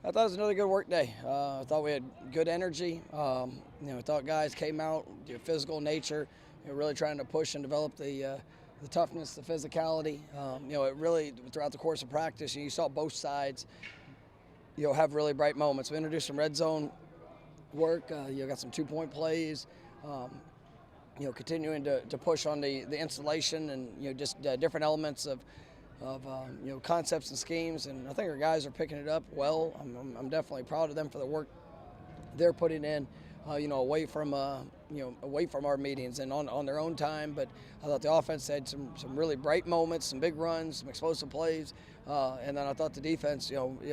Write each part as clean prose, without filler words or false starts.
I thought it was another good work day. I thought we had good energy. I thought guys came out, physical nature, really trying to push and develop the toughness, the physicality. It really throughout the course of practice, you saw both sides, have really bright moments. We introduced some red zone work. Got some 2-point plays. Continuing to push on the installation and just different elements of concepts and schemes, and I think our guys are picking it up well. I'm definitely proud of them for the work they're putting in, away from our meetings and on their own time. But I thought the offense had some really bright moments, some big runs, some explosive plays, and then I thought the defense,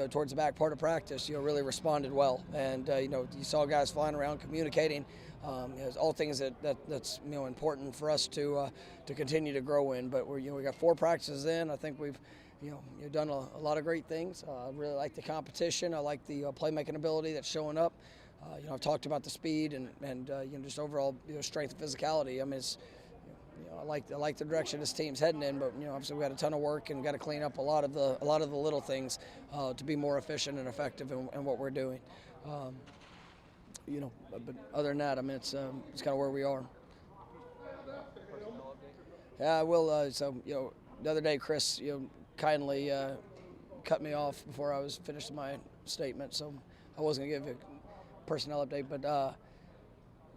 towards the back part of practice, really responded well. And you saw guys flying around, communicating. All things that's important for us to continue to grow in. But we got 4 practices in. I think we've done a lot of great things. I really like the competition. I like the playmaking ability that's showing up. I've talked about the speed and just overall strength and physicality. I mean, it's I like the direction this team's heading in, but obviously we got a ton of work and got to clean up a lot of the little things to be more efficient and effective in what we're doing. But other than that, I mean, it's kind of where we are. Yeah, I will. So the other day, Chris, kindly cut me off before I was finished my statement, so I wasn't gonna give you a personnel update. But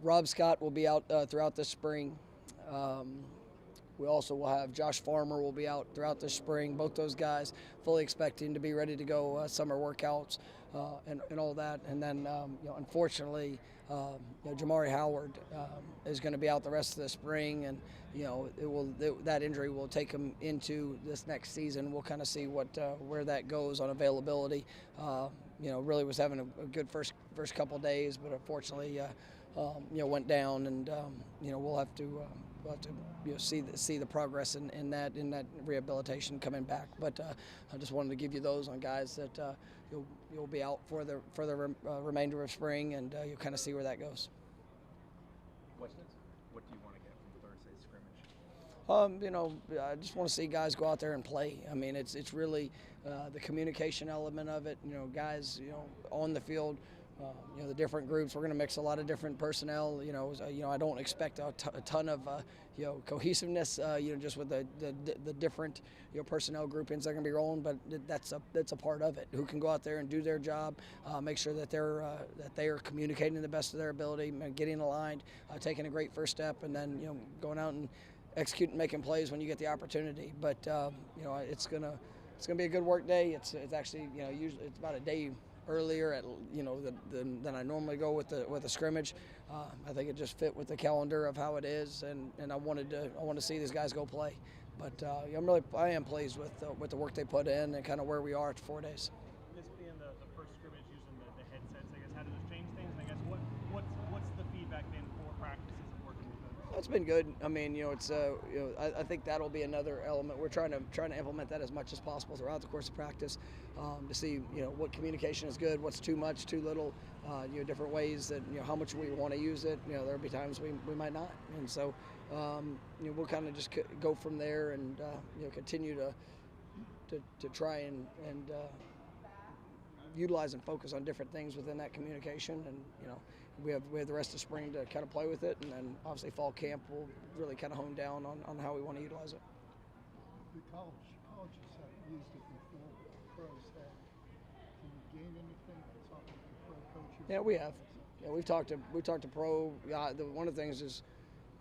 Rob Scott will be out throughout this spring. We also will have Josh Farmer will be out throughout this spring. Both those guys fully expecting to be ready to go summer workouts and all that. And then, unfortunately, Jamari Howard is going to be out the rest of the spring, and that injury will take him into this next season. We'll kind of see where that goes on availability. Really was having a good first couple days, but unfortunately, went down, and we'll have to see the progress in that rehabilitation coming back. But I just wanted to give you those on guys that you'll be out for the remainder of spring, and you'll kind of see where that goes. Questions? What do you want to get from Thursday's scrimmage? I just want to see guys go out there and play. I mean, it's really the communication element of it. Guys, on the field. The different groups. We're going to mix a lot of different personnel. I don't expect a ton of cohesiveness. Just with the different personnel groupings that are going to be rolling. But that's a part of it. Who can go out there and do their job, make sure that they are communicating to the best of their ability, getting aligned, taking a great first step, and then going out and executing, making plays when you get the opportunity. But it's gonna be a good work day. It's actually usually it's about a day earlier than I normally go with the scrimmage. I think it just fit with the calendar of how it is, and I want to see these guys go play. But I am pleased with the work they put in and kind of where we are after 4 days. This being the first scrimmage using the headsets, I guess, how does this change things? And I guess what's the feedback been for practices and working with those? It's been good. I mean, it's I think that'll be another element. We're trying to implement that as much as possible throughout the course of practice, to see what communication is good, what's too much, too little, different ways that how much we want to use it. There'll be times we might not, and so we'll kind of just go from there and continue to try and utilize and focus on different things within that communication. And we have the rest of spring to kind of play with it, and then obviously fall camp will really kind of hone down on how we want to utilize it. The colleges have used it before, pros have. Can you gain anything from talking to pro coaches? Yeah, we have. Yeah, we've talked to pro. One of the things is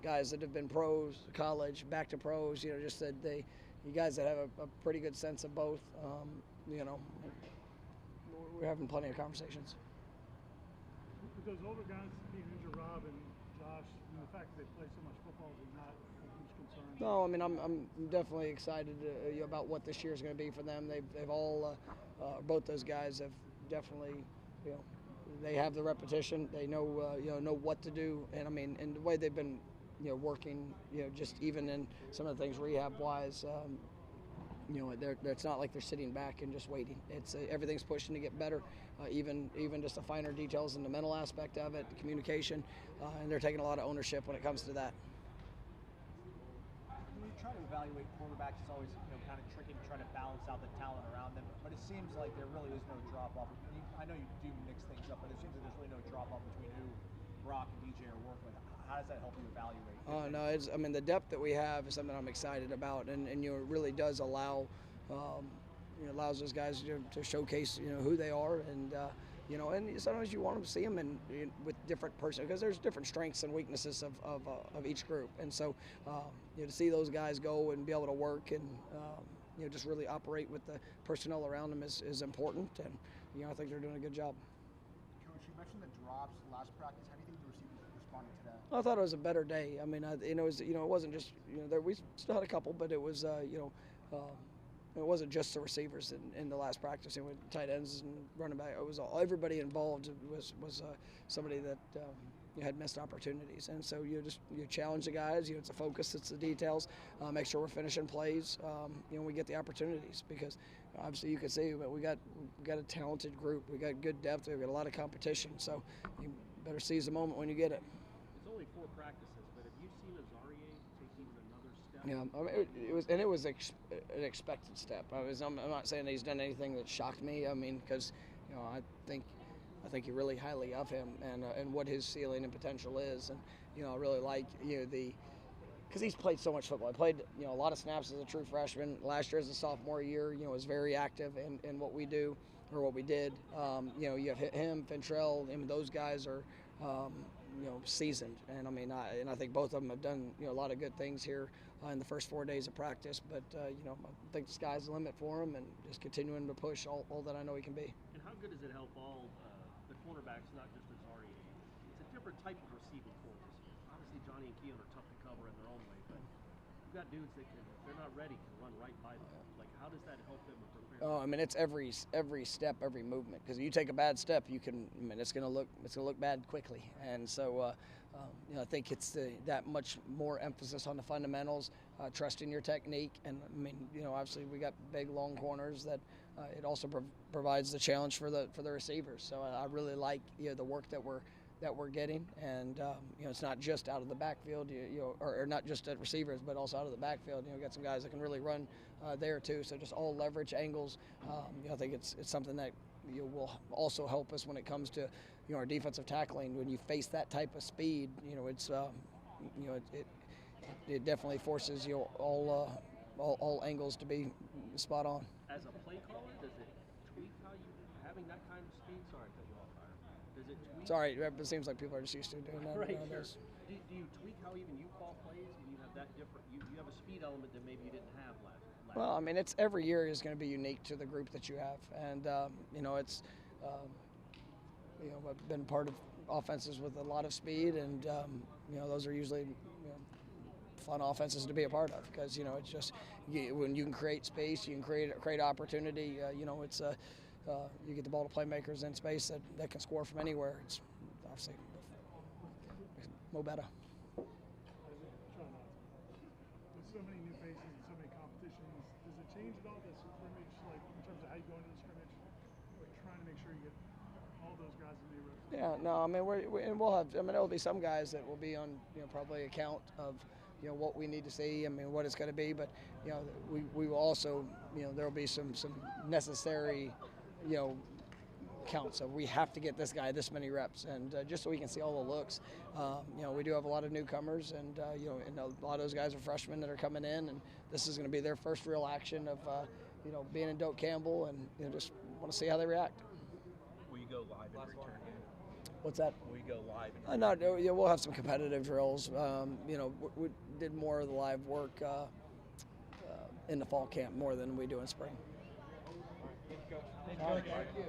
guys that have been pros, college, back to pros. Just that you guys that have a pretty good sense of both. We're having plenty of conversations. With those older guys, Rob and Josh, the fact that they play so much football is not a huge concern. No, I mean I'm definitely excited about what this year is going to be for them. They've all both those guys have definitely they have the repetition. They know what to do, and I mean and the way they've been working just even in some of the things rehab wise. It's not like they're sitting back and just waiting. It's everything's pushing to get better, even just the finer details in the mental aspect of it, the communication, and they're taking a lot of ownership when it comes to that. When you try to evaluate quarterbacks, it's always kind of tricky to try to balance out the talent around them. But it seems like there really is no drop off. I know do mix things up, but it seems like there's really no drop off between who Brock and DJ are working with. How does that help you evaluate? Oh no, I mean the depth that we have is something I'm excited about, and it really does allow, allows those guys to showcase who they are, and and sometimes you want to see them with different person because there's different strengths and weaknesses of each group, and so to see those guys go and be able to work and just really operate with the personnel around them is important, and I think they're doing a good job. Coach, you mentioned the drops last practice. How do you think the receivers responded to that? I thought it was a better day. I mean, it wasn't just we still had a couple, but it was it wasn't just the receivers in the last practice. With tight ends and running back, it was everybody involved was somebody that had missed opportunities, and so you challenge the guys. It's a focus, it's the details. Make sure we're finishing plays. We get the opportunities because obviously you can see, but we got a talented group. We got good depth. We've got a lot of competition. So you better seize the moment when you get it. It's only 4 practices, but have you seen Azarie take even another step? Yeah, I mean, it was an expected step. I'm not saying that he's done anything that shocked me. I mean, because I think you really highly of him and what his ceiling and potential is, and I really like because he's played so much football. He played a lot of snaps as a true freshman. Last year as a sophomore year, was very active in what we do or what we did. You have him, Fintrell, those guys are seasoned, and I think both of them have done a lot of good things here in the first 4 days of practice. But I think the sky's the limit for him, and just continuing to push all that I know he can be. And how good does it help all the cornerbacks, not just Azarie? It's a different type of receiving corps this year. Obviously, Johnny and Keon are tough to cover in their own way, but you've got dudes that if they're not ready, can run right by them. Like, how does that help them prepare? Oh, I mean, it's every step, every movement. Because if you take a bad step, it's going to look bad quickly. And so, I think it's that much more emphasis on the fundamentals, trusting your technique, and obviously we got big, long corners that it also provides the challenge for the receivers. So I really like the work that we're getting, and it's not just out of the backfield, or not just at receivers, but also out of the backfield. We got some guys that can really run there too. So just all leverage angles. I think it's something that will also help us when it comes to our defensive tackling. When you face that type of speed, it's it definitely forces all angles to be spot on. As a play caller, does it tweak how you having that kind of speed? Sorry, I cut you off, Byron. Does it tweak? Sorry, it seems like people are just used to doing that. Right, sure. Do you tweak how even you call plays when you have that different? You have a speed element that maybe you didn't have last. Well, I mean, it's every year is going to be unique to the group that you have, and it's I've been part of offenses with a lot of speed, and those are usually fun offenses to be a part of because it's just when you can create space, you can create opportunity. It's you get the ball to playmakers in space that can score from anywhere. It's obviously mo better. With so many new faces and so many competitions, does it change at all the scrimmage, like in terms of how you go into the scrimmage, like trying to make sure you get all those guys in the reps? Yeah, no, I mean we'll have. I mean there'll be some guys that will be on probably a count of what we need to see. I mean what it's going to be, but we will also there'll be some necessary count. So we have to get this guy this many reps, and just so we can see all the looks. We do have a lot of newcomers, and and a lot of those guys are freshmen that are coming in, and this is going to be their first real action of being in Doak Campbell, and just want to see how they react. Will you go live in return game? What's that? Will you go live in We'll have some competitive drills. We did more of the live work in the fall camp more than we do in spring. Thank you.